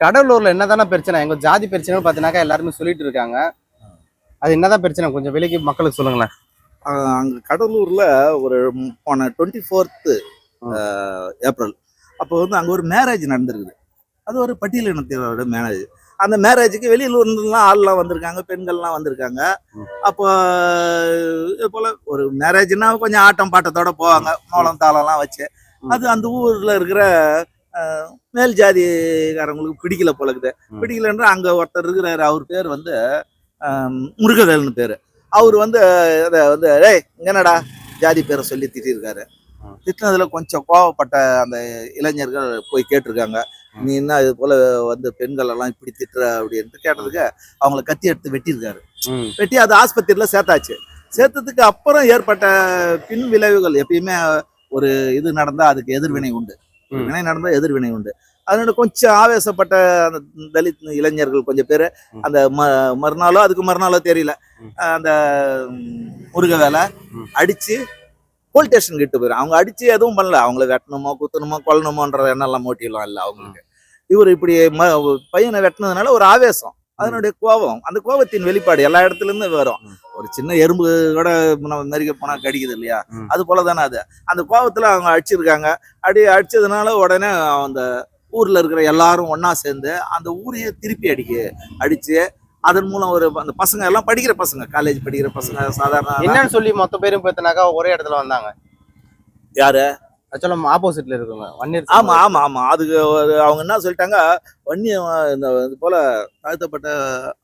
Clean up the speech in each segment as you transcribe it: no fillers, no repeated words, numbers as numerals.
கடலூர்ல என்னதானே பிரச்சனை? எங்க ஜாதி பிரச்சனை பாத்தீங்கன்னாக்கா எல்லாருமே சொல்லிட்டு இருக்காங்க. அது என்னதான் பிரச்சனை? கொஞ்சம் விலைக்கு மக்களுக்கு சொல்லுங்களேன். அங்கே கடலூரில் ஒரு போன 24th ஏப்ரல் அப்போ வந்து அங்கே ஒரு மேரேஜ் நடந்திருக்குது. அது ஒரு பட்டியலினத்தோட மேரேஜ். அந்த மேரேஜுக்கு வெளியிலலாம் ஆள்லாம் வந்திருக்காங்க, பெண்கள்லாம் வந்திருக்காங்க. அப்போ இது போல் ஒரு மேரேஜ்னா கொஞ்சம் ஆட்டம் பாட்டத்தோட போவாங்க, மோளம் தாளம்லாம் வச்சு. அது அந்த ஊரில் இருக்கிற மேல் ஜாதிக்காரங்களுக்கு பிடிக்கல போலக்குது. பிடிக்கலன்ற அங்கே ஒருத்தர் இருக்கிறாரு, அவர் பேர் வந்து முருகவேல்னு பேர். அவர் வந்து அதை வந்து டேய் என்னடா ஜாதி பேரை சொல்லி திட்டிருக்காரு. திட்டினதுல கொஞ்சம் கோவப்பட்ட அந்த இளைஞர்கள் போய் கேட்டிருக்காங்க, நீ என்ன இது போல வந்து பெண்கள் எல்லாம் இப்படி திட்டுற அப்படின்ட்டு கேட்டதுக்கு அவங்கள கத்தி எடுத்து வெட்டியிருக்காரு. வெட்டி அது ஆஸ்பத்திரியில சேர்த்தாச்சு. சேர்த்ததுக்கு அப்புறம் ஏற்பட்ட பின் விளைவுகள் எப்பயுமே ஒரு இது நடந்தா அதுக்கு எதிர்வினை உண்டு. வினை நடந்தா எதிர்வினை உண்டு. அதனால கொஞ்சம் ஆவேசப்பட்ட அந்த தலித் இளைஞர்கள் கொஞ்சம் பேர் அந்த மறுநாளோ அதுக்கு மறுநாளோ தெரியல, அந்த முருகவேலை அடிச்சு போலீஸ் ஸ்டேஷன் கிட்ட போயிடும். அவங்க அடிச்சு எதுவும் பண்ணல, அவங்கள வெட்டணுமோ குத்தணுமோ கொல்லணுமோன்ற எண்ணெல்லாம் மோட்டிவெல்லாம் இல்லை அவங்களுக்கு. இவர் இப்படி பையனை வெட்டினதுனால ஒரு ஆவேசம், அதனுடைய கோபம், அந்த கோபத்தின் வெளிப்பாடு எல்லா இடத்துல இருந்து வரும். ஒரு சின்ன எறும்பு கூட நெருக்க போனா கடிக்குது இல்லையா, அது போலதானே அது. அந்த கோபத்துல அவங்க அடிச்சிருக்காங்க. அடிச்சதுனால உடனே அந்த ஊர்ல இருக்கிற எல்லாரும் ஒன்னா சேர்ந்து அந்த ஊரையே திருப்பி அடிச்சு அதன் மூலம் ஒரு அந்த பசங்க எல்லாம் படிக்கிற பசங்க, காலேஜ் படிக்கிற பசங்க, சாதாரண என்னன்னு சொல்லி மொத்த பேரும் பார்த்தனாக்கா ஒரே இடத்துல வந்தாங்க. யாரு ஆப்போசிட்ல இருக்குங்க வன்னியர். ஆமா ஆமா ஆமா. அதுக்கு அவங்க என்ன சொல்லிட்டாங்க, வன்னிய இந்த இது போல தாழ்த்தப்பட்ட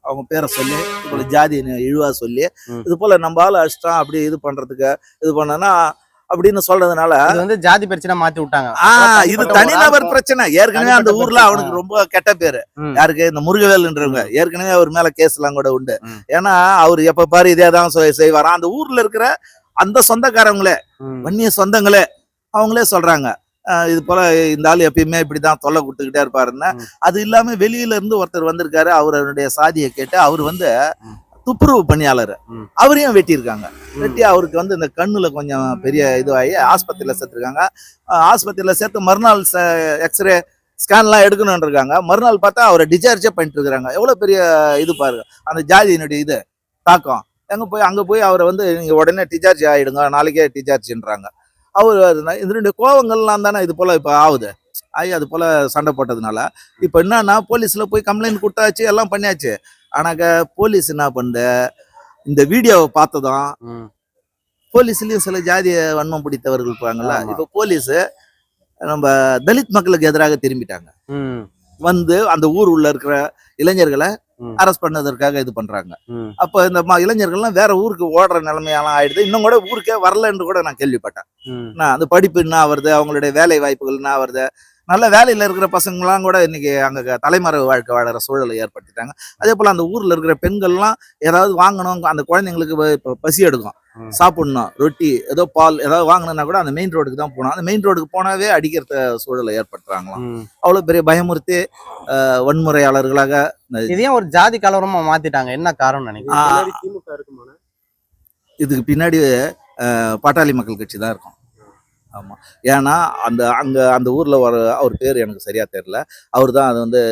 அவங்க பேரை சொல்லி இது போல ஜாதி இழிவா சொல்லி இது போல நம்ம ஆள் அஷ்டம் அப்படி இது பண்றதுக்கு இது பண்ணனா அப்படின்னு சொல்றதுனால வந்து ஜாதி பிரச்சனை மாத்தி விட்டாங்க. இது தனிநபர் பிரச்சனை. ஏற்கனவே அந்த ஊர்ல அவனுக்கு ரொம்ப கெட்ட பேரு. யாருக்கு? இந்த முருகவேல்ன்றவங்க. ஏற்கனவே அவர் மேல கேஸ் எல்லாம் கூட உண்டு. ஏன்னா அவர் எப்ப பாரு இதேதான் செய்வாராம். அந்த ஊர்ல இருக்கிற அந்த சொந்தக்காரங்களே, வன்னிய சொந்தங்களே அவங்களே சொல்றாங்க, இது போல இந்த ஆள் எப்பயுமே இப்படிதான் தொல்லை கொடுத்துக்கிட்டே இருப்பாருன்னு. அது இல்லாம வெளியில இருந்து ஒருத்தர் வந்திருக்காரு, அவருடைய சாதியை கேட்டு அவர் வந்து துப்புரவு பணியாளர், அவரையும் வெட்டியிருக்காங்க. வெட்டி அவருக்கு வந்து இந்த கண்ணுல கொஞ்சம் பெரிய இதுவாகி ஆஸ்பத்திரியில சேர்த்துருக்காங்க. ஆஸ்பத்திரியில சேர்த்து மறுநாள் எக்ஸ்ரே ஸ்கேன்லாம் எடுக்கணும்னு இருக்காங்க. மறுநாள் பார்த்தா அவரை டிஸ்சார்ஜே பண்ணிட்டு இருக்கிறாங்க. எவ்வளவு பெரிய இது பாருங்க அந்த ஜாதியினுடைய இது தாக்கம். அங்க போய் அவரை வந்து நீங்க உடனே டிஸ்சார்ஜ் ஆயிடுங்க, நாளைக்கே டிஸ்சார்ஜ்ன்றாங்க. அவர் இதனுடைய கோவங்கள்லாம் தானே இது போல இப்ப ஆகுது. அது போல சண்டை போட்டதுனால இப்ப என்னன்னா போலீஸ்ல போய் கம்ப்ளைண்ட் கொடுத்தாச்சு, எல்லாம் பண்ணியாச்சு. ஆனாக்க போலீஸ் என்ன பண்ணுது, இந்த வீடியோவை பார்த்ததும் போலீஸ்லயும் சில ஜாதிய வன்மம் பிடித்தவர்கள் இருப்பாங்கல்ல, இப்ப போலீஸ் நம்ம தலித் மக்களுக்கு எதிராக திரும்பிட்டாங்க. வந்து அந்த ஊர் உள்ள இருக்கிற இளைஞர்களை அரெஸ்ட் பண்ணதற்காக இது பண்றாங்க. அப்ப இந்த இளைஞர்கள்லாம் வேற ஊருக்கு ஓடுற நிலைமையெல்லாம் ஆயிடுது. இன்னும் கூட ஊருக்கே வரலன்னு கூட நான் கேள்விப்பட்டேன். அந்த படிப்பு என்ன வருது, அவங்களுடைய வேலை வாய்ப்புகள் என்ன வருது, நல்ல வேலையில இருக்கிற பசங்களாம் கூட இன்னைக்கு அங்க தலைமறைவு வாழ்க்கை வாழற சூழலை ஏற்படுத்திட்டாங்க. அதே போல அந்த ஊர்ல இருக்கிற பெண்கள்லாம் ஏதாவது வாங்கணும், அந்த குழந்தைங்களுக்கு பசி எடுக்கும், சாப்பிடணும், ரொட்டி ஏதோ பால் ஏதாவது வாங்கணும்னா கூட அந்த மெயின் ரோடுக்கு தான் போனோம். அந்த மெயின் ரோடுக்கு போனாவே அடிக்கிற சூழலை ஏற்படுத்துறாங்களாம். அவ்வளவு பெரிய பயமுறுத்தி வன்முறையாளர்களாக. இதையும் ஒரு ஜாதி கலவரமா மாத்திட்டாங்க, என்ன காரணம் நினைக்கிறேன்? இதுக்கு பின்னாடி பாட்டாளி மக்கள் கட்சி தான் இருக்கும். ஆமா. ஏன்னா அந்த ஊர்ல அவர் பேர் எனக்கு சரியா தெரியல. அவர் தான் அது வந்து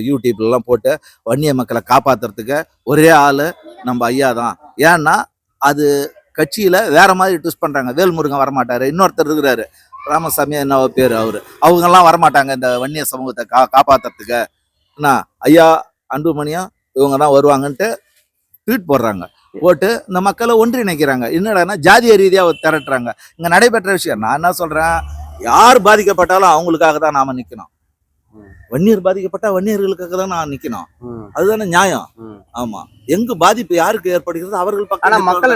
யூடியூப்லாம் போட்டு வன்னிய மக்களை காப்பாத்துறதுக்கு ஒரே ஆளு நம்ம ஐயா தான். ஏன்னா அது கட்சியில வேற மாதிரி ட்விஸ்ட் பண்றாங்க. வேல்முருகன் வரமாட்டாரு, இன்னொருத்தர் இருக்கிறாரு ராமசாமி என்ன பேரு, அவங்கெல்லாம் வரமாட்டாங்க இந்த வன்னிய சமூகத்தை காப்பாத்துறதுக்கு. என்ன ஐயா அன்புமணியும் இவங்க தான் வருவாங்கன்ட்டு ட்வீட் போடுறாங்க. போட்டு இந்த மக்களை ஒன்றிணைக்கிறாங்க. என்னடான்னா ஜாதிய ரீதியா திரட்டுறாங்க. இங்க நடைபெற்ற விஷயம் நான் என்ன சொல்றேன், யார் பாதிக்கப்பட்டாலும் அவங்களுக்காக தான் நாம நிக்கணும். வன்னியர் பாதிக்கப்பட்டா வன்னியர்களுக்காக தான் நான் நிக்கணும். அதுதானே நியாயம். ஆமா. எங்க பாதிப்பு யாருக்கு ஏற்படுகிறது அவர்கள் பக்கம் மக்கள்